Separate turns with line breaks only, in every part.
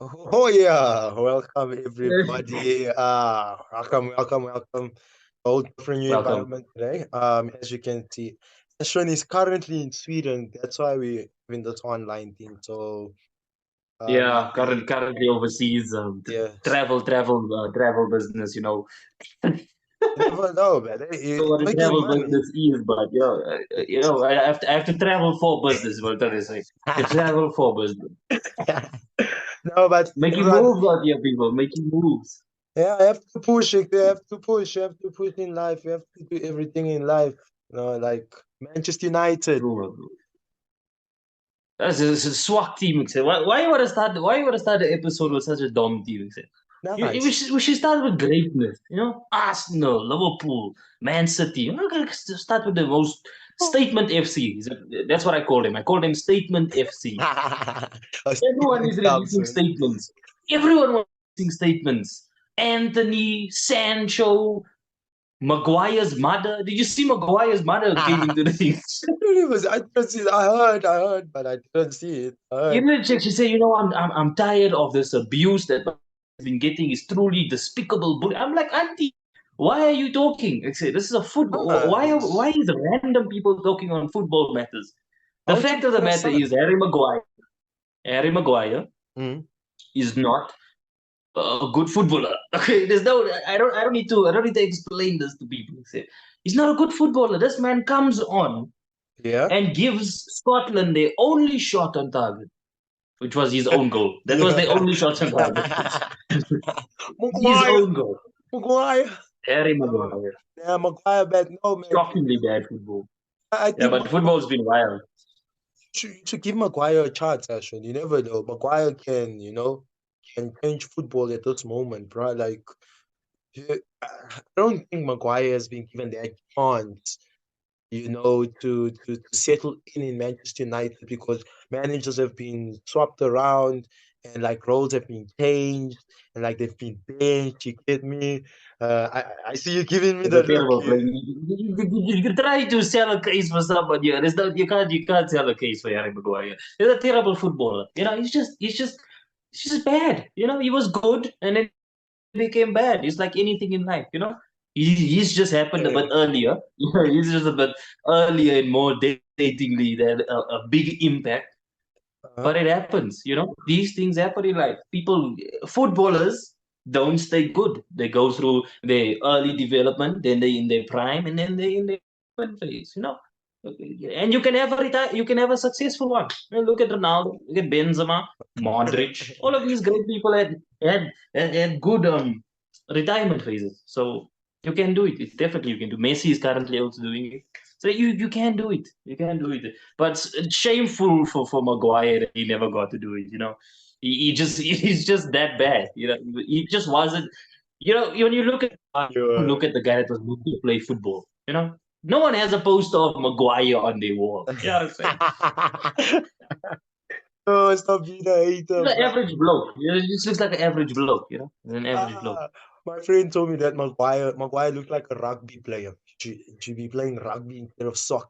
Oh yeah, welcome everybody. Welcome. Whole different new
Welcome.
environment today. As you can see, Ashwin is currently in Sweden. That's why we're doing this online thing. So
Yeah,
we
currently overseas,
yes,
travel business.
you never know, man.
Know
It's
what a
making
travel
money.
business is, but I have to travel for business. What can I say? To travel for business,
No, but
making
everyone,
moves out here, people, making moves.
yeah, I have to push it. You have to push. You have to push in life. You have to do everything in life. Like Manchester United.
True. That's a swag team. Ik zeg. Why you want to start? Why you want to start the episode with such a dumb team? Ik zeg.
Nice.
We should start with greatness. Arsenal, Liverpool, Man City. Start with the most Statement FC. That's what I call him. I call him Statement FC.
A
Everyone
statement
is releasing
Thompson.
statements. Everyone was releasing statements. Anthony, Sancho, Maguire's mother. Did you see Maguire's mother came into the thing?
Really was I didn't see it. I heard, but I didn't see it. I heard.
In the check, she said, I'm tired of this abuse that my has been getting. Is truly despicable bully. I'm like, Auntie, why are you talking? I say, this is a football. Why
Nice.
is random people talking on football matters? The
How would you
fact of
name
the
your
matter is
son?
Harry Maguire
Mm.
is not a good footballer. Okay, I don't need to explain this to people. Say, he's not a good footballer. This man comes on
Yeah.
and gives Scotland their only shot on target, which was his own goal. That was
Yeah.
the only shot on target. His
Maguire.
own goal.
Maguire.
Harry
Oh,
Maguire.
yeah, Maguire bad. No man.
Shockingly bad football.
I
Yeah,
think
but football's been wild.
you should give Maguire a chance, actually. You never know. Maguire can change football at this moment, bro. Like yeah, I don't think Maguire has been given that chance, to settle in Manchester United because managers have been swapped around and like roles have been changed and like they've been benched. You get me? I see you giving me
He's
the
a
look
terrible player.
here.
You try to sell a case for somebody. There's no, you can't sell a case for Harry Maguire. He's a terrible footballer. He's just bad. He was good and then became bad. It's like anything in life. He's just happened a bit
Yeah.
earlier. He's just a bit earlier and more devastatingly than a big impact.
Uh-huh.
But it happens. These things happen in life. Footballers don't stay good. They go through their early development, then they in their prime, and then they in their development phase. Okay, and you can have a retire, you can have a successful one. Look at Ronaldo, look at Benzema, Modric. All of these great people had good retirement phases. So you can do it. It's definitely you can do. Messi is currently also doing it. So you can do it. You can do it. But it's shameful for Maguire that he never got to do it. He's just that bad. He just wasn't. When you
You
look at the guy that was meant to play football. No one has a poster of Maguire on their wall. You know what I'm saying?
Oh, stop being a hater,
He's an
bro.
average bloke. He just looks like an average bloke. He's an average bloke.
Ah, my friend told me that Maguire looked like a rugby player. He should be playing rugby instead of soccer.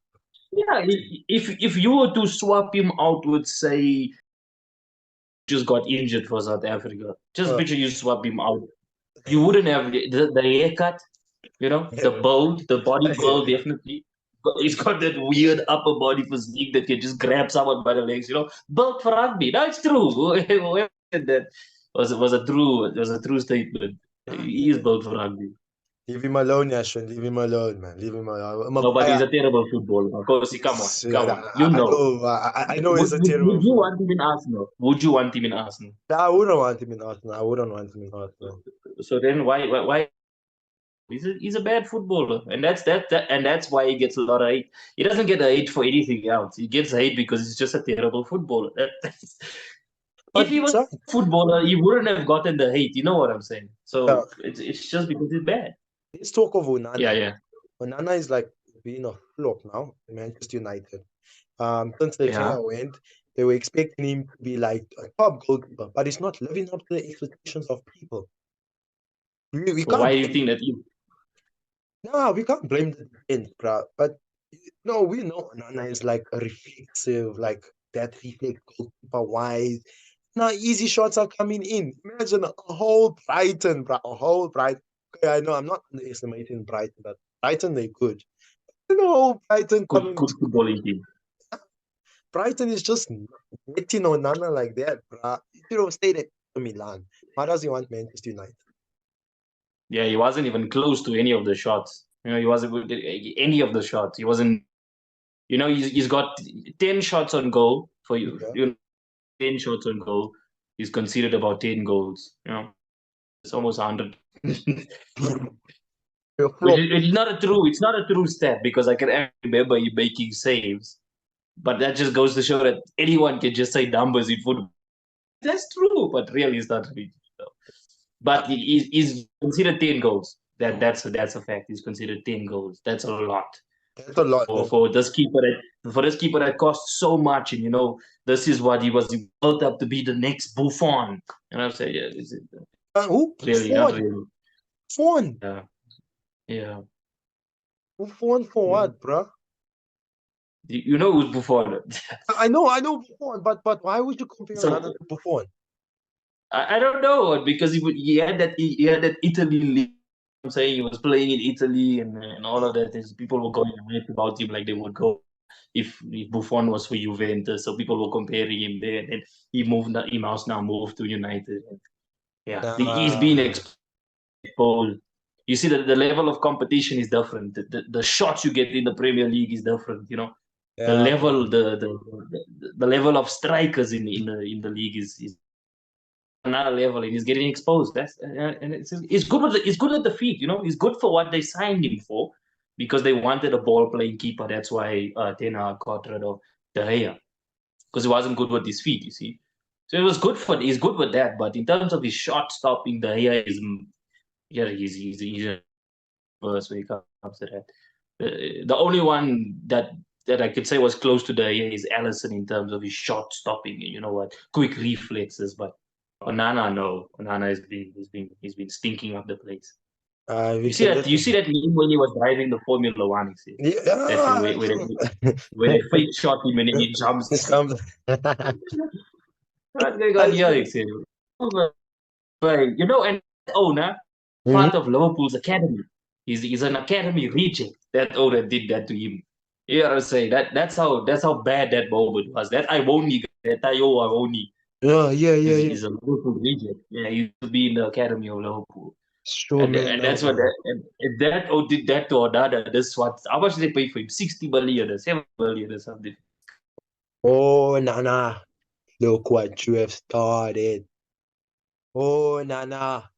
Yeah, if you were to swap him out with say just got injured for South Africa, just
Uh,
picture you swap him out. You wouldn't have the haircut, the
yeah.
build, the body build definitely. He's got that weird upper body physique that can just grab someone by the legs, built for rugby. No, it's true. Whoever said that was a true statement. He is built for rugby.
Leave him alone, Yashwin. Leave him alone, man. Leave him alone.
No, but he's
Maguire,
a terrible footballer. Of course, come on, come on. You
I
know.
know, I know
Would,
he's a
would,
terrible
would you
fool.
want him in Arsenal? Would you want him in Arsenal?
I wouldn't want him in Arsenal. I wouldn't want him in Arsenal.
So then why he's a bad footballer, and that's why he gets a lot of hate. He doesn't get hate for anything else. He gets hate because he's just a terrible footballer. If
But
he
he's
was
right.
a footballer, he wouldn't have gotten the hate. You know what I'm saying?
Uh,
So it's just because he's bad.
let's talk of
Yeah,
Onana.
yeah,
Onana is like being a flop now in Manchester United. Since De
yeah.
Gea went, they were expecting him to be like a top goalkeeper, but he's not living up to the expectations of people. We
So
can't
why do you
blame.
think that?
No, we can't blame the defense, bro. But no, we know Onana is like a reflexive, like that reflex goalkeeper wise. Now easy shots are coming in. Imagine a whole Brighton, bro, a whole Brighton. Okay, I know I'm not underestimating Brighton, but Brighton they're good. You know, Brighton coming.
Good footballing team.
Brighton is just hitting on Nana like that, bro. You should have stayed at Milan. Why does he want Manchester United?
Yeah, he wasn't even close to any of the shots. He wasn't good at any of the shots. He wasn't. He's got 10 shots on goal for you.
Yeah.
10 shots on goal. He's conceded about 10 goals. It's almost 100. It's not a true. It's not a true stat because I can remember you making saves, but that just goes to show that anyone can just say numbers in football. That's true, but really, it's not really true. But he's considered 10 goals. That's a fact. He's considered 10 goals. That's a lot.
That's a lot.
For this keeper that cost so much, and this is what he was built up to be the next Buffon. And I say, yeah, is it
Who?
really
Buffon.
not really?
Buffon.
Yeah.
Buffon for what, bro?
You know who's Buffon?
I know Buffon, but why would you compare another to Buffon?
I don't know, because he had that Italy league. I'm saying he was playing in Italy and all of that. People were going around about him like they would go if Buffon was for Juventus. So people were comparing him there. And then he now moved to United. Yeah, he's been exposed. You see that the level of competition is different. The shots you get in the Premier League is different. The level of strikers in the league is another level, and he's getting exposed. And it's good with it's good at the feet. He's good for what they signed him for, because they wanted a ball playing keeper. That's why Ten Hag got rid of De Gea, because he wasn't good with his feet. You see, so it was good he's good with that. But in terms of his shot stopping, De Gea is he's a worse when it comes to that. The only one that I could say was close to De Gea is Alisson in terms of his shot stopping. Quick reflexes, but Onana, no. Onana he's been stinking up the place. You see that meme when he was driving the Formula One, where they fake shot him and then he jumps. And owner, part of Liverpool's academy. He's an academy reject. That owner did that to him. Yeah, I say that's how bad that moment was. That Iwoni, that Tayo Iwoni.
Yeah.
He's a Liverpool reject. Yeah, he used to be in the academy of Liverpool.
Sure,
and that's what that did that to Onana. That's what. How much did they pay for him? 60 million or 7 million or something.
Oh, Nana, look what you have started. Oh, Nana,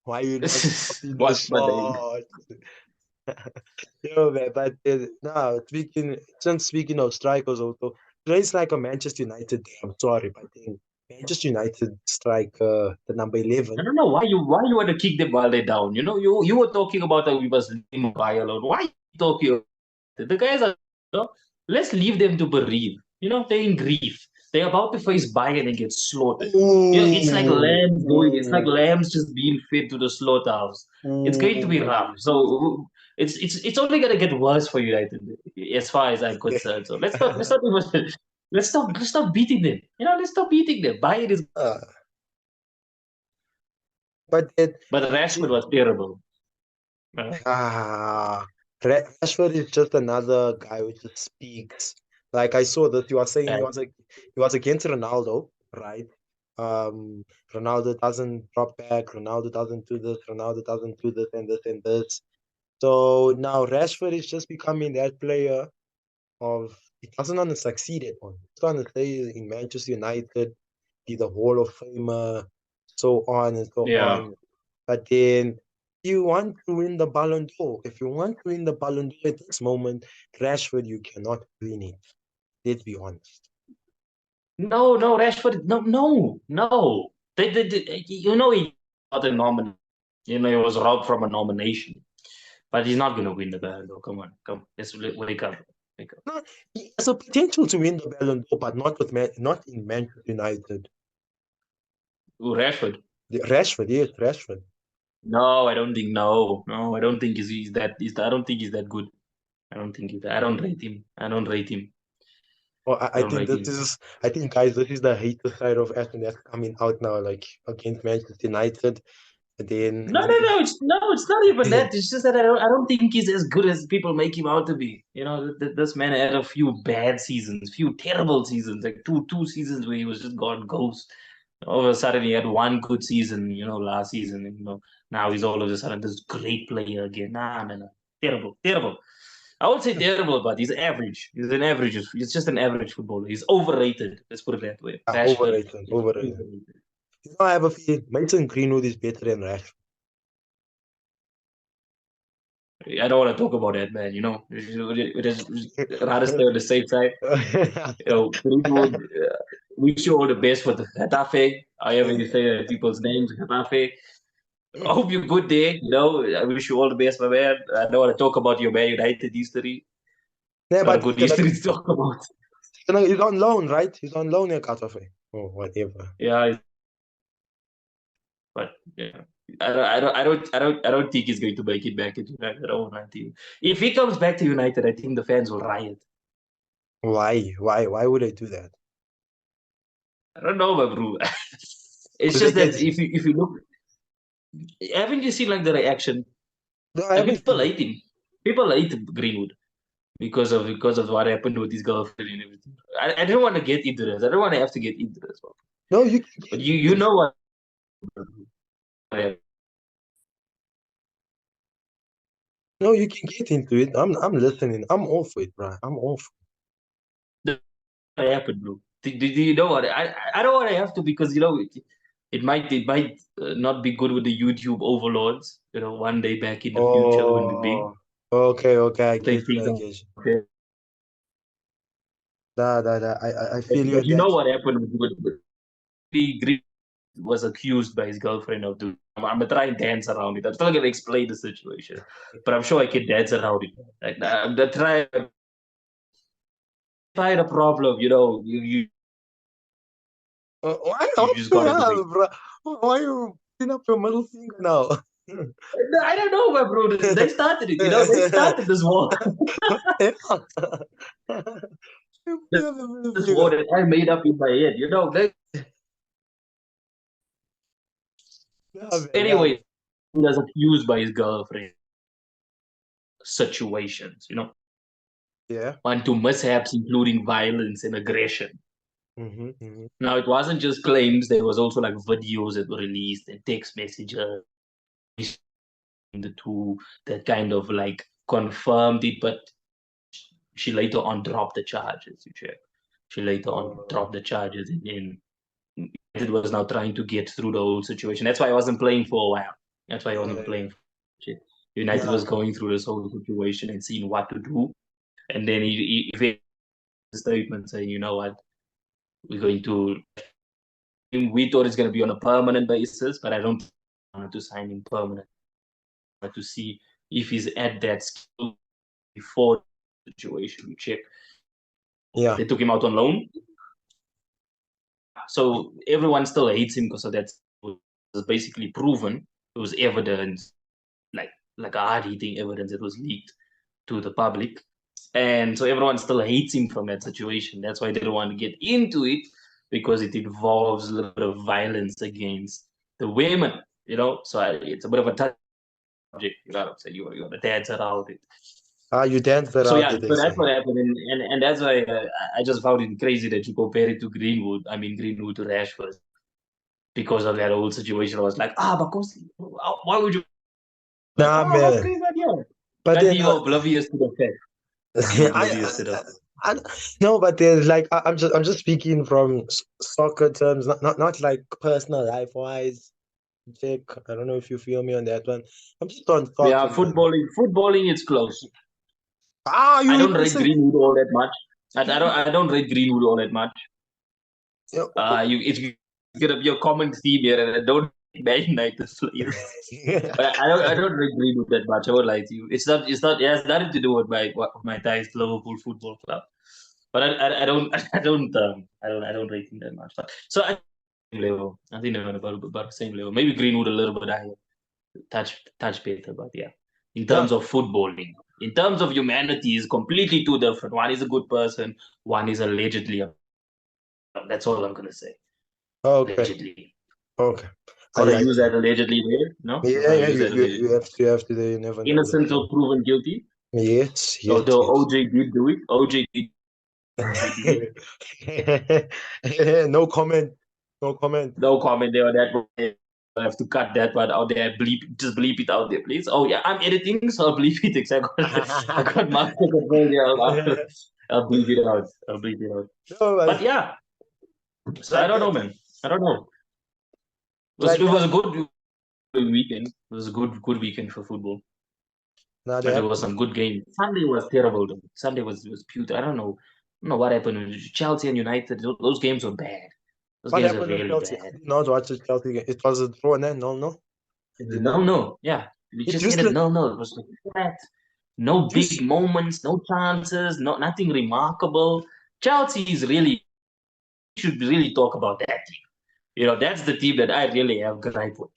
why you not stopping the shot? Man, but now speaking of strikers, also it's like a Manchester United day. I'm sorry, but then Manchester United striker, the number 11.
I don't know why you want to kick them while they're down. You were talking about that we must leave Maguire alone. Why are you talking? The guys are. Let's leave them to bereave. They're in grief. They're about to face Bayern and get slaughtered. It's like lambs going. It's like lambs just being fed to the slaughterhouse. It's going to be rough. So it's only gonna get worse for United, as far as I'm concerned. So let's stop beating them. Let's stop beating them. Bayern is.
But
Rashford was terrible.
Rashford is just another guy who just speaks. Like I saw that you are saying he was against Ronaldo, right? Ronaldo doesn't drop back. Ronaldo doesn't do this. Ronaldo doesn't do this and this and this. So now Rashford is just becoming that player of he doesn't want to succeed at one. He's trying to stay in Manchester United, be the Hall of Famer, so on and so on. But then you want to win the Ballon d'Or. If you want to win the Ballon d'Or at this moment, Rashford, you cannot win it. Let's be honest.
No, Rashford, no. He got a nomination. He was robbed from a nomination. But he's not going to win the Ballon d'Or. Come on. Let's wake up.
No, he has a potential to win the Ballon d'Or, but not in Manchester United.
Rashford?
Rashford, yes, Rashford.
No, I don't think. No, I don't think I don't think he's that good. I don't rate him.
Well,
I
I
don't
think
rate
this
him.
is, I think, guys, this is the hater side of Aston that's coming out now, like against Manchester United. And then
No, no, no. It's not even that. It's just that I don't think he's as good as people make him out to be. This man had a few bad seasons, few terrible seasons, like two seasons where he was just gone ghost. All of a sudden, he had one good season, last season. And, now he's all of a sudden this great player again. Nah, no, no, terrible, terrible. I would say terrible, but he's average. He's an average. He's just an average footballer. He's overrated. Let's put it that way. Rashford
overrated,
is
overrated.
overrated.
I have a feeling Mason Greenwood is better than Rashford.
I don't want to talk about that, man. Just rather stay on the safe side. Greenwood, wish you all the best for the Getafe. However you say people's names, Getafe. I hope you're good there. I wish you all the best, my man. I don't want to talk about your Man United history.
Yeah,
It's not a
but
good history to talk about.
he's on loan, right? He's on loan at Getafe. Oh, whatever.
Yeah, but yeah. I don't think he's going to make it back into United. I won't lie to you. If he comes back to United, I think the fans will riot.
Why? Why would I do that?
I don't know, my bro. It's
Because they
just that
get.
if you look, haven't you seen like the reaction?
No, I
And
haven't
people
seen it.
hate him. People hate Greenwood because of what happened with his girlfriend and everything. I don't want to get into this. I don't want to have to get into this.
No, you can
But
get
you
into it.
know what?
No, you can get into it. I'm listening. I'm all for it, bro. I'm all for
What happened, bro? Do you know what? I don't want to have to because it might not be good with the YouTube overlords. One day back in
it.
the future when we big
Oh, okay. I
take
get you.
things
I
out.
get you.
Okay.
I feel you
But
on
you know
that.
what happened with Green was accused by his girlfriend of doing. I'm gonna try and dance around it. I'm still gonna explain the situation, but I'm sure I can dance around it. Like I'm gonna try the problem.
Why
You
what
just
the
gotta do it.
hell, bro? Why you putting up your middle finger now?
I don't know, my bro. They started it. They started this war.
You put up the middle
This war
finger.
that I made up in my head. They
Yeah, man, yeah.
anyway. He was accused by his girlfriend. Situations.
Yeah.
One to mishaps, including violence and aggression.
Hmm.
Now, it wasn't just claims, there was also like videos that were released and text messages the two that kind of like confirmed it, but she later on dropped the charges. You check. She later on dropped the charges, and then it was now trying to get through the whole situation. That's why I wasn't playing for a while. That's why I wasn't playing. United
Yeah.
was going through this whole situation and seeing what to do, and then he made a statement saying, "You know what? We're going to." We thought it's going to be on a permanent basis, but I don't want to sign him permanent. But to see if he's at that skill before the situation. We check.
Yeah.
They took him out on loan, so everyone still hates him because of that. It was basically proven. It was evidence, like a hard-hitting evidence that was leaked to the public, and so everyone still hates him from that situation. That's why they don't want to get into it because it involves a little bit of violence against the women. So it's a bit of a touch subject. You know what I'm saying? You want to dance around it.
You danced
So
around
yeah,
it, they
so that's
say.
what happened, and that's why I just found it crazy that you compare it to Greenwood. I mean Greenwood to Rashford because of that whole situation. I was like, because why would you? Like,
Nah,
how
man.
crazy that? Yeah,
But
but
then
you're oblivious to the fact. You're
I,
oblivious to the.
I no, but there's like I'm just speaking from soccer terms, not like personal life wise. Jake, I don't know if you feel me on that one. I'm just on
Yeah,
soccer, man.
footballing, it's close. I
You
don't rate
say
Greenwood all that much. I don't
you,
I don't rate Greenwood all that much.
you
It's gonna be a common theme here, and I don't Man United players. But I don't really agree with that much. I won't lie to you. It's not. It has nothing to do with my ties to Liverpool Football Club. But I don't I don't rate him that much. But so level. I think they're about the same level. Maybe Greenwood a little bit higher, touch better. But yeah, in
yeah,
terms of footballing. In terms of humanity, is completely two different. One is a good person, one is allegedly a. That's all I'm gonna say.
Okay.
Allegedly.
Okay.
Gotta use that allegedly there, no?
Yeah,
Use that
you have to, you never know.
Innocent till proven guilty.
Yes, yes.
Although OJ did do it. OJ did.
No comment. No comment.
No comment there on that. I have to cut that part out there. Just bleep it out there, please. Oh yeah, I'm editing, so I'll bleep it. I got master control there. I'll bleep it out. I'll bleep it out.
No,
But yeah, so I don't know, man. I don't know.
Like
It was a good weekend. It was a good weekend for football.
now
And there was some good games. Sunday was terrible. Though. Sunday was putrid. I don't know what happened. Chelsea and United. Those games were bad. Those
what
games were
happened to
really
Chelsea?
bad.
Not watch the Chelsea game. It was a draw, no.
No. Yeah, we just
It's
needed no. It was flat. No big moments, no chances, nothing remarkable. Chelsea is really should really talk about that team. You know, that's the team that I really have gripe with.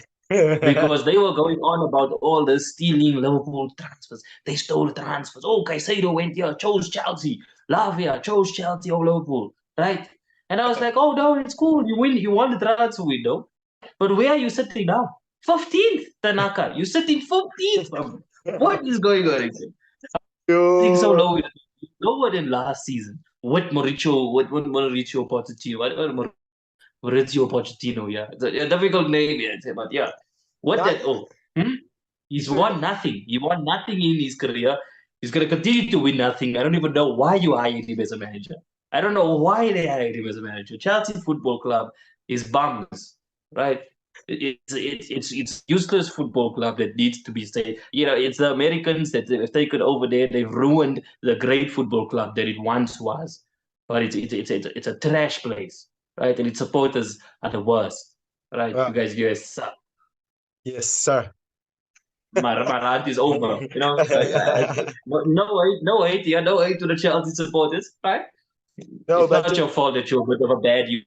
Because they were going on about all the stealing Liverpool transfers. They stole transfers. Oh, Caicedo went here, chose Chelsea. Lavia chose Chelsea or Liverpool, right? And I was like, oh no, it's cool. You won the transfer window. But where are you sitting now? 15th, Tanaka. You're sitting 15th. What is going on? I think so lower than last season. What Mauricio Pochettino? Maurizio Pochettino, yeah. It's a difficult name, yeah, but yeah. What that? Oh, he's won nothing. He won nothing in his career. He's going to continue to win nothing. I don't even know why you hired him as a manager. I don't know why they hired him as a manager. Chelsea Football Club is bums, right? It's useless football club that needs to be saved. You know, it's the Americans that have taken over there. They've ruined the great football club that it once was. But it's a trash place, right? And its supporters are the worst, right? You guys suck.
Yes, sir.
My rant is over. You know, no hate to the Chelsea supporters, right? No, it's not your fault that you're a bit of a bad you,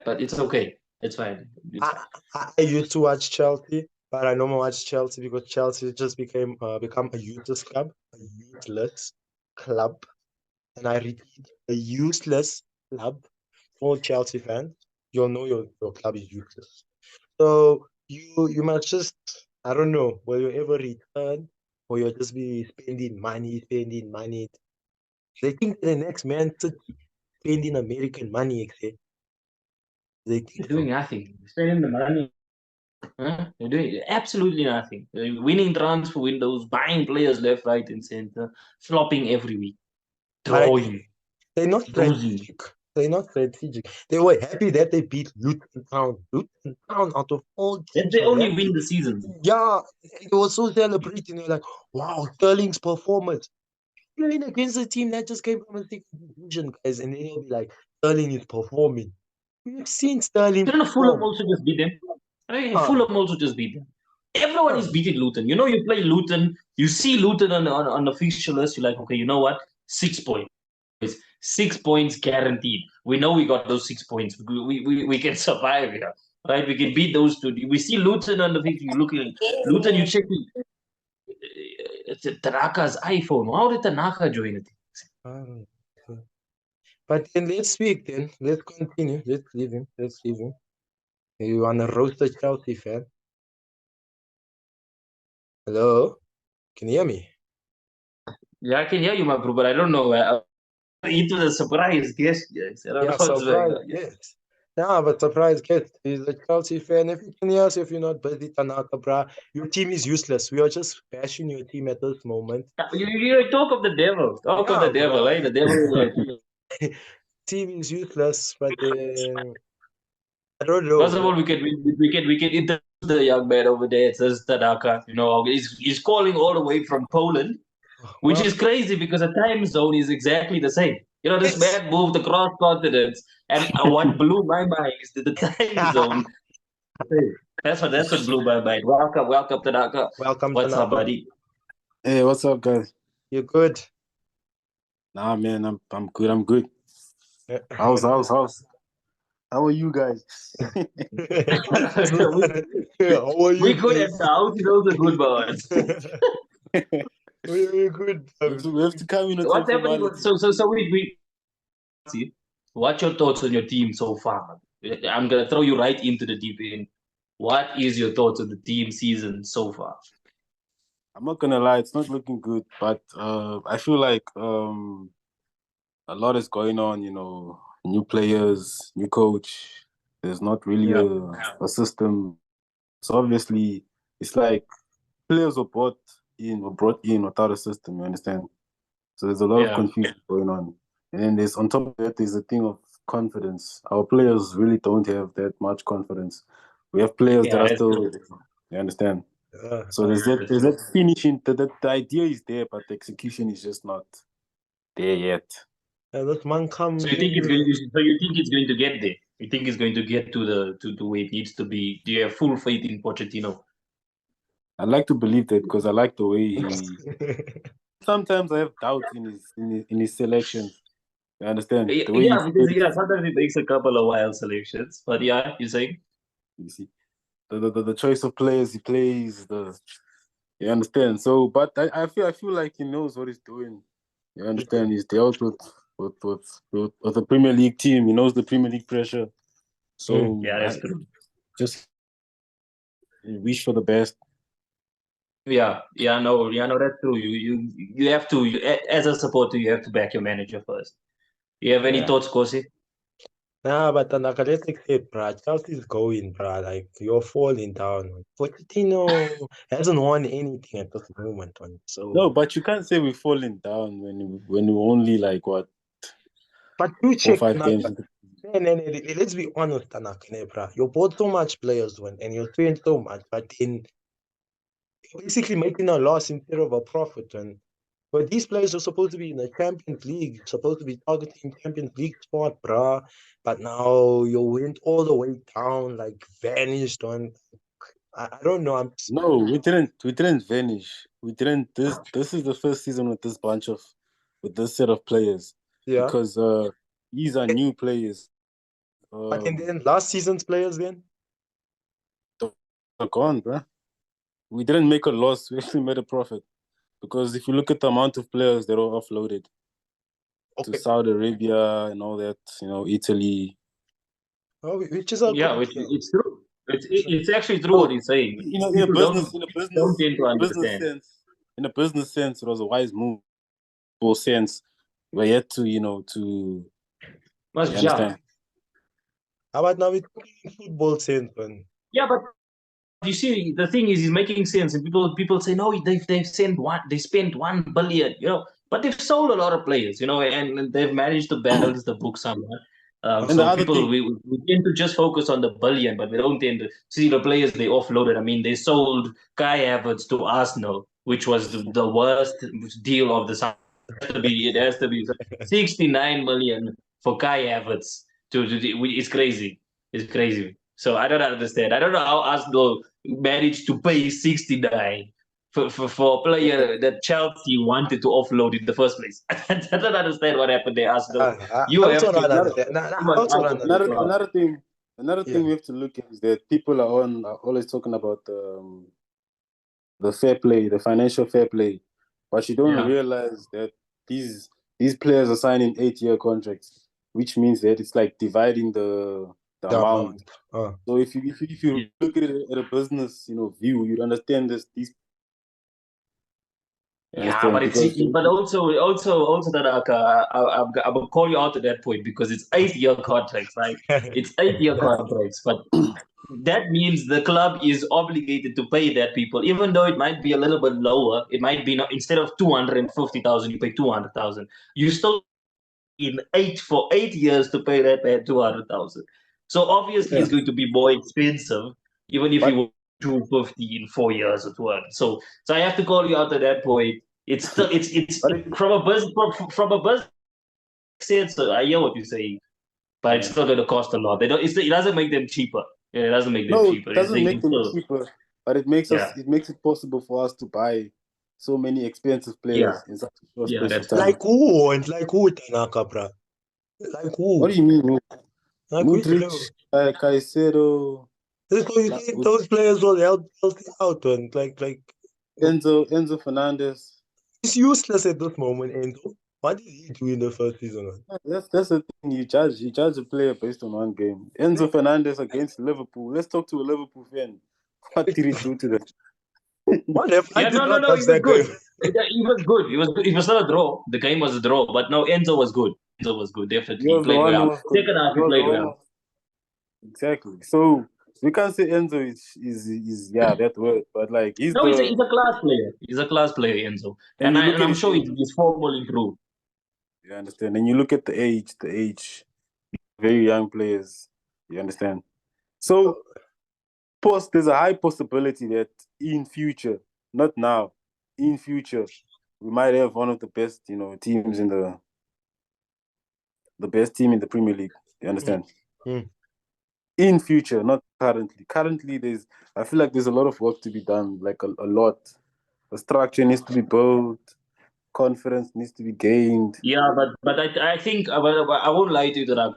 but it's okay. It's fine.
I used to watch Chelsea, but I no more watch Chelsea because Chelsea just become a useless club, and I repeat, a useless club. For Chelsea fans, you'll know your club is useless. So you must just, I don't know, will you ever return or you'll just be spending money. They think the next Man City spending American money, they think
they're doing nothing. Spending the money. Huh? They're doing absolutely nothing. They're winning transfer windows, buying players left, right, and center, flopping every week. Drawing.
They're not strategic. They're not strategic. They were happy that they beat Luton Town. Luton Town out of all teams.
They only win the season.
Yeah, they were so celebrating. They're like, wow, Sterling's performance. Playing against a team that just came from a sixth division, guys, and then they'll be like, Sterling is performing. We've seen Sterling.
Fulham also just beat them. Fulham also just beat them. Everyone is beating Luton. You know, you play Luton, you see Luton on the fixture list, you're like, okay, you know what? 6 points. 6 points guaranteed. We know we got those 6 points. We can survive here, right? We can beat those two. We see Luton on the fixture. You look at Luton, you check Tanaka's iPhone. How did Tanaka join it? But then let's speak. Then let's continue. Let's leave him. You want to roast a Chelsea fan? Hello, can you hear me? Yeah, I can hear you, my bro, but I don't know. It was a surprise guest, yes. I don't know what's going on. Yes. Yeah, but surprise guest. He's a Chelsea fan. If you can hear us, if you're not busy, Tanaka, bro, your team is useless. We are just bashing your team at this moment. You talk of the devil. Talk of the devil, right? The devil. Team is useless, but I don't know. First of all, we can interview the young man over there. It says Tanaka. You know, he's calling all the way from Poland, which is crazy because the time zone is exactly the same. You know, this man moved across continents, and what blew my mind is the time zone. That's what blew my mind. Welcome, Tanaka. Welcome. What's up, buddy?
Hey, what's up, guys?
You good?
Nah, man, I'm good. How's? How are you guys?
How are you?
We good at the house, those are good boys.
We're good.
We have to come in a
What's happening? We see. What's your thoughts on your team so far? I'm gonna throw you right into the deep end. What is your thoughts on the team season so far?
I'm not gonna lie, it's not looking good, but I feel like a lot is going on. New players, new coach. There's not really a system. So obviously, it's like players were brought in without a system. You understand? So there's a lot of confusion going on. And then there's on top of that, there's a thing of confidence. Our players really don't have that much confidence. We have players that are still, you understand? So there's that finishing. The idea is there, but the execution is just not there yet.
This man comes.
So you think it's going to get there? You think it's going to get to where it needs to be? Do you have full faith in Pochettino?
I like to believe that because I like the way he. Sometimes I have doubt in his selections. You understand? The way
sometimes it takes a couple of wild selections, but yeah, you're saying.
You see, the choice of players he plays, you understand. So, but I feel like he knows what he's doing. You understand? He's dealt with the Premier League team. He knows the Premier League pressure. So
that's true.
Just wish for the best.
No, that's true. You have to, as a supporter, you have to back your manager first. You have any thoughts, Kosi?
Nah, but let's accept, bruh. Chelsea's going, bruh. Like, you're falling down. Pochettino hasn't won anything at this moment. So
no, but you can't say we're falling down when we're only like what?
But you check
4 5 games.
Let's be honest, bruh. You bought so much players and you're doing so much, but then you're basically making a loss instead of a profit. But these players are supposed to be in the Champions League, supposed to be targeting Champions League spot, bruh. But now you went all the way down, like vanished on. I don't know.
No, we didn't vanish. We didn't. This is the first season with this set of players.
Yeah.
Because these are new players.
But then last season's players then?
They're gone, bruh. We didn't make a loss. We actually made a profit. Because if you look at the amount of players that were offloaded to Saudi Arabia and all that, Italy.
Oh, which is
it's true. It's actually true what he's saying.
In a business sense, it was a wise move. For sense, we're yet to
must jump.
How about now with football sense, man?
Yeah, but you see, the thing is, he's making sense, and people say no, they spent $1 billion, but they've sold a lot of players, and they've managed to balance the book somewhat. So people, we tend to just focus on the billion, but we don't tend to see the players they offloaded. I mean, they sold Kai Havertz to Arsenal, which was the worst deal of the summer. It has to be 69 million for Kai Havertz. It's crazy. It's crazy. So I don't understand. I don't know how Arsenal managed to pay 69 for a player that Chelsea wanted to offload in the first place. I don't understand what happened there, Arsenal.
Another thing we have to look at is that people are always talking about the fair play, the financial fair play, but you don't realize that these players are signing 8-year contracts, which means that it's like dividing the amount. So if you look at it at a business view, you'd understand these.
But also that I will call you out at that point because it's 8-year contracts, right? It's 8-year contracts, but that means the club is obligated to pay that people, even though it might be a little bit lower. It might be not, instead of 250,000, you pay 200,000. You still for 8 years to pay that 200,000. So obviously it's going to be more expensive, even if you 250 in 4 years or 200. So I have to call you out at that point. It's still it's from a business sense. I hear what you're saying, but it's still going to cost a lot. It doesn't make them cheaper. Yeah, it doesn't make them cheaper.
It doesn't make them cheaper, but it makes it possible for us to buy so many expensive players in such a short space of time.
Like who, Tanaka, bro? Like who?
What do you mean? Like Modric, Caicedo.
Those players will help out and like
Enzo Fernandez.
He's useless at this moment, Enzo. What did he do in the first season?
That's the thing. You judge a player based on one game. Enzo Fernandez against Liverpool. Let's talk to a Liverpool fan. What did he do to them?
What if I
Yeah,
did
no,
not
he
watch
was
that
good.
game?
He was good. It was not a draw. The game was a draw, but no, Enzo was good. Enzo was good, definitely.
He
He
was the
played
one who
well.
was good.
Second half,
He
he
was the
played
one
well.
Exactly. So we can't say Enzo is that word, but like he's
No, he's
the
a class player. He's a class player, Enzo.
and you look
And
at
I'm
his
sure
age,
his form will improve.
you understand. And you look at the age, very young players, you understand. So there's a high possibility that in future, not now, in future, we might have one of the best, teams in the best team in the Premier League. You understand? In future, not currently. Currently, I feel like there's a lot of work to be done, like a lot. The structure needs to be built, confidence needs to be gained.
Yeah, but I think I won't lie to you that I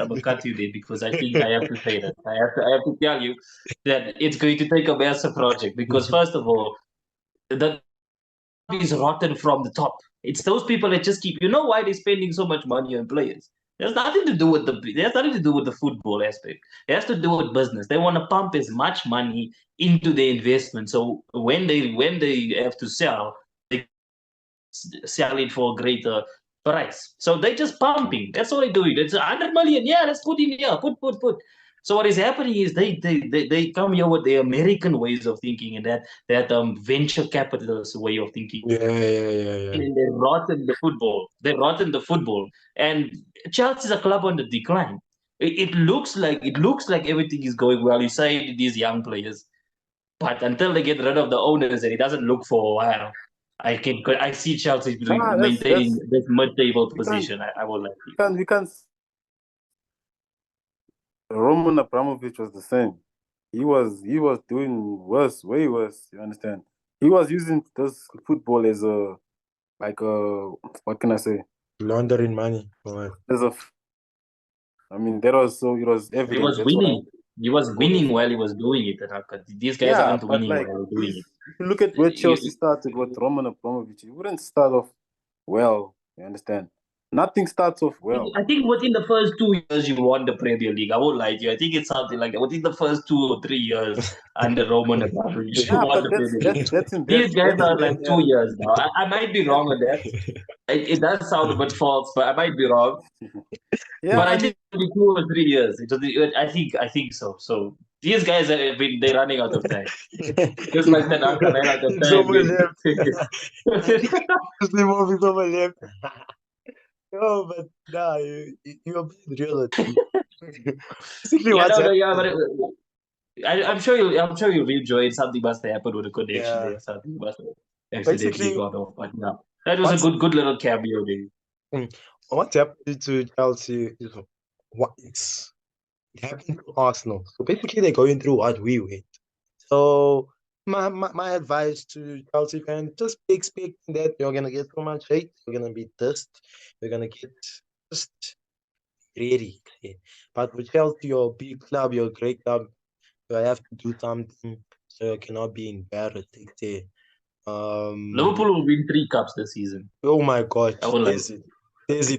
will cut you there because I think I have to say that I have to tell you that it's going to take a massive project because first of all, the is rotten from the top. It's those people that just keep. You know why they're spending so much money on players? There's nothing to do with There's nothing to do with the football aspect. It has to do with business. They want to pump as much money into their investment. So when they have to sell, they sell it for a greater price. So they're just pumping. That's all they're doing. It's 100 million. Yeah, let's put in here. Put. So what is happening is they come here with the American ways of thinking and that venture capitalist way of thinking.
Yeah.
And they rotten the football. They rotten the football. And Chelsea's a club on the decline. It looks like everything is going well. You say these young players, but until they get rid of the owners and it doesn't look for a while, I see Chelsea maintaining this mid-table position. I will let you.
We can't. Roman Abramovich was the same. He was doing worse, way worse. You understand? He was using this football as what can I say?
Laundering money.
As a, I mean, it was evident.
He was winning. He was winning while he was doing it. These guys aren't winning while they're doing it.
If you look at where Chelsea started with Roman Abramovich, he wouldn't start off well. You understand? Nothing starts off well.
I think within the first 2 years you won the Premier League. I won't lie to you. I think it's something like that. Within the first 2 or 3 years under Roman Abramovich, you won the Premier League. These guys are like 2 years now. I might be wrong on that. It does sound a bit false, but I might be wrong.
Yeah,
but I think it'll be 2 or 3 years. I think so. So these guys they're running out of time. Just like that uncle ran out of time.
No, but nah, you're being real.
I'm sure you'll enjoy it. Something must happen with the connection there. Something must have accidentally gone off. But yeah, that was a good little cameo there.
What's happened to Chelsea is it's happened to Arsenal. So basically, they're going through what we went. So my advice to Chelsea fans: just be expecting that you're gonna get so much hate. You're gonna be dissed. You're gonna get just ready. But with Chelsea, you're a big club. You're a great club. You have to do something. So you cannot be embarrassed.
Liverpool will win 3 cups this season.
Oh my God!
It's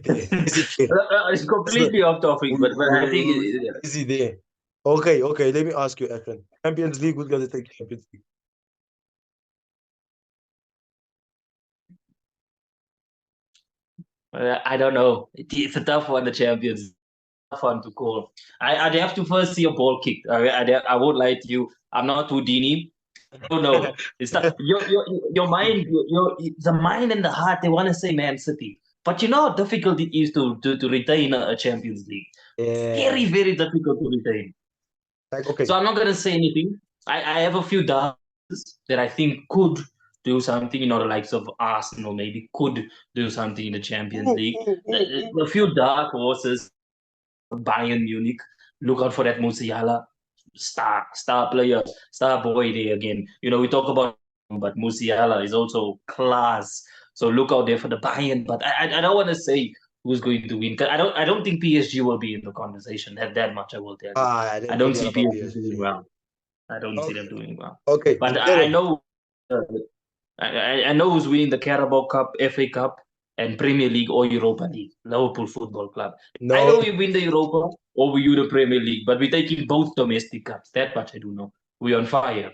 completely off topic, but I think
easy there. Okay. Let me ask you, Efren. Champions League, who's gonna take Champions League?
I don't know. It's a tough one. The Champions, tough one to call. I'd have to first see a ball kicked. I won't lie to you. I'm not Houdini. Oh no, it's not your mind. The mind and the heart. They want to say Man City, but you know how difficult it is to retain a Champions League. Very, very difficult to retain. So I'm not gonna say anything. I have a few doubts that I think could do something. The likes of Arsenal maybe could do something in the Champions League. A few dark horses. Bayern Munich. Look out for that Musiala. Star player, star boy there again. We talk about, but Musiala is also class. So look out there for the Bayern. But I don't want to say who's going to win. I don't think PSG will be in the conversation. That much I will tell you. I don't see PSG doing well. I don't see them doing well.
Okay,
but I know I know who's winning the Carabao Cup, FA Cup, and Premier League or Europa League. Liverpool Football Club.
No,
Either we win the Europa or we win the Premier League, but we're taking both domestic cups. That much I do know. We're on fire.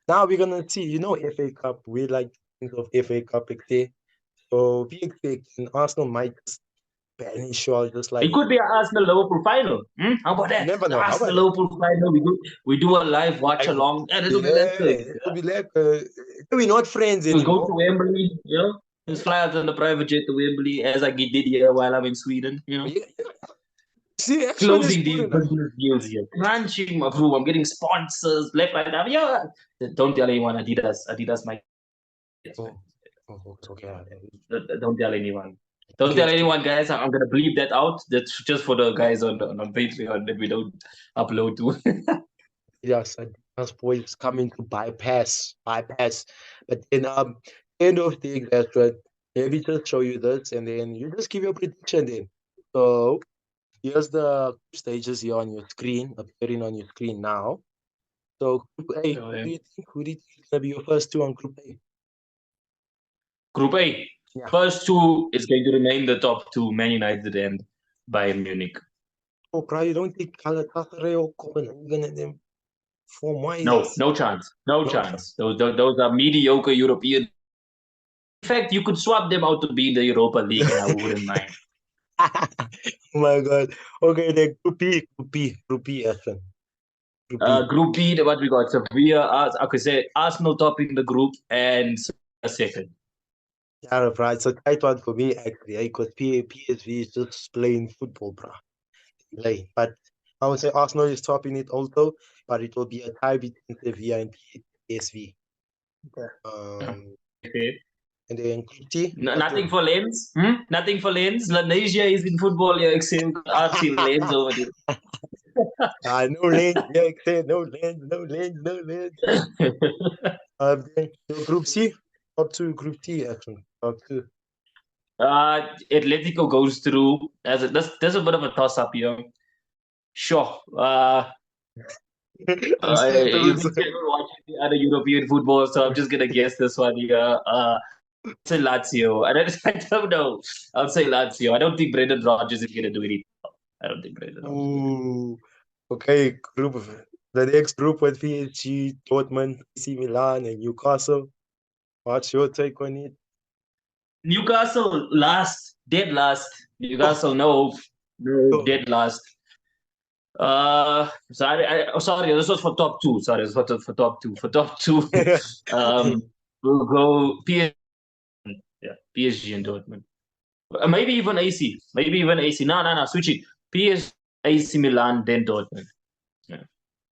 now we're gonna see. You know, FA Cup. We like to think of FA Cup. So we expect Arsenal might just banish or just like
It could be an Arsenal Liverpool final. How about that?
never know. How
Arsenal
about
Liverpool final. We do a live watch
that?
along. And
Yeah,
it'll be that good.
it'll be like we're not friends
We'll go
anymore.
to Wembley, Just fly out on the private jet to Wembley as I did here while I'm in Sweden,
Yeah. See, Ashwin is
Closing these
good enough.
business deals here. Crunching my crew. I'm getting sponsors left, right, now. Yeah. Don't tell anyone Adidas might.
Oh, okay.
Don't tell anyone. Don't tell anyone, guys. I'm gonna bleep that out. That's just for the guys on Patreon that we don't upload to.
Yes, Adidas boys coming to bypass. But then end of the restaurant, maybe just show you this and then you just give your prediction then. So here's the stages here on your screen, appearing on your screen now. So Group A,
Oh,
who
yeah.
do you think is gonna be your first two on Group A?
Group A.
Yeah.
First two is going to remain the top two, Man United and Bayern Munich.
Oh, bro, you don't think Galatasaray or Copenhagen and them form-wise?
No chance. No chance. Those are mediocre European. In fact, you could swap them out to be in the Europa League, and I wouldn't mind.
Oh my God. Okay, then Group B, Ashton.
Group B, what we got? Sevilla, I could say Arsenal topping the group and second.
Yeah, bro, it's a tight one for me actually, because PSV is just playing football, bro. But I would say Arsenal is topping it also, but it will be a tie between Sevilla and PSV.
Okay.
And then Group C.
Nothing for Lens. Nothing for Lens. Lanesia is in football. Yeah, except RC Lens over there.
No Lens. Yeah, except no Lens. Then Group C. Top two, Group C actually. Top two.
Atletico goes through. There's a bit of a toss up here. Sure. You've been watching the other European football, so I'm just gonna guess this one here. Say Lazio. I don't know. I'll say Lazio. I don't think Brendan Rodgers is gonna do anything. I don't think Brendan Rodgers.
Ooh. Okay, the next group with PSG, Dortmund, AC Milan, and Newcastle. What's your take on it?
Newcastle dead last. Newcastle no, dead last. Sorry, this was for top two. Sorry, this was for top two. For top two, we'll go PSG. Yeah, PSG and Dortmund. Maybe even AC. No. Switch it. PSG, AC Milan, then Dortmund. Yeah.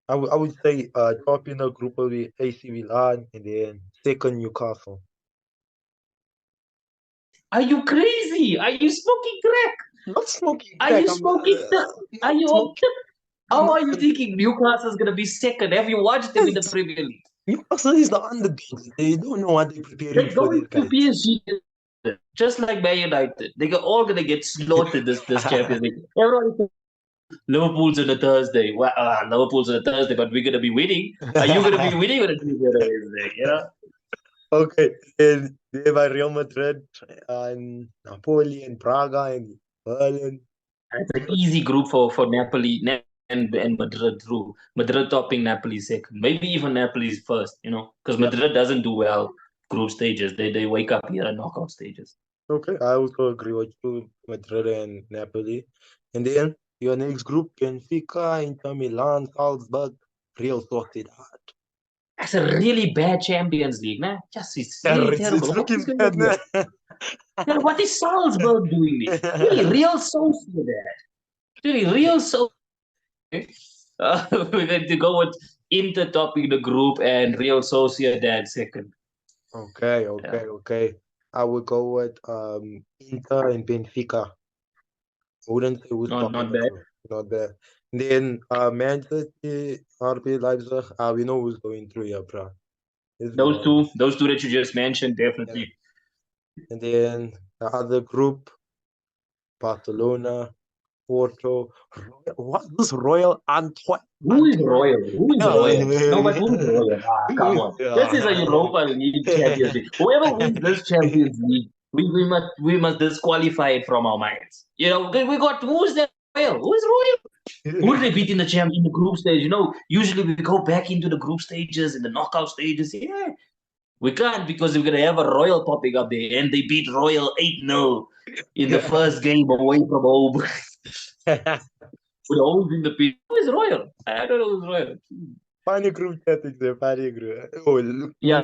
I would say top in the group will be AC Milan and then second Newcastle.
Are you crazy? Are you smoking crack?
Not smoking
Are
crack.
you smoking? Are you? How are you thinking Newcastle's gonna be second? Have you watched them in the Premier League?
Newcastle is the underdog. They don't know what they're preparing
They're
for.
going to PSG, just like Man United. They're all gonna get slaughtered this Champions League. Everyone, Liverpool's on a Thursday. Well, Liverpool's on a Thursday, but we're gonna be winning. Are you gonna be winning on a Tuesday?
Okay, and they have Real Madrid and Napoli and Braga and Berlin.
It's an easy group for Napoli and Madrid through. Madrid topping Napoli second. Maybe even Napoli's first, because Madrid doesn't do well group stages. They wake up here at knockout stages.
Okay, I also agree with you, Madrid and Napoli. And then your next group, Benfica, Inter Milan, Salzburg, Real Sociedad.
That's a really bad Champions League, man. It's really terrible.
It's looking bad, man.
What is Salzburg doing there? Really, Real Sociedad. Real Sociedad. We're going to go with Inter topping the group and Real Sociedad second.
Okay. I would go with Inter and Benfica. I wouldn't say who's
Not bad.
Not bad. Then Manchester, RB Leipzig. We know who's going through here, bro.
Those two that you just mentioned, definitely.
Yeah. And then the other group, Barcelona, Porto. What was Royal Antwerp?
Who is Royal? Who is Royal? No, but who is Royal? Come on. This is a Europa League Champions League. Whoever wins this Champions League, we must disqualify it from our minds. We got who's the Royal? Who is Royal? Who did they beat in the group stage? Usually we go back into the group stages, in the knockout stages. Yeah. We can't because we're gonna have a Royal popping up there, and they beat Royal 8-0 in the first game away from home. With holes in the pitch. Who is Royal? I don't know who's Royal.
Funny group chat there, funny group. Oh, look,
Yeah.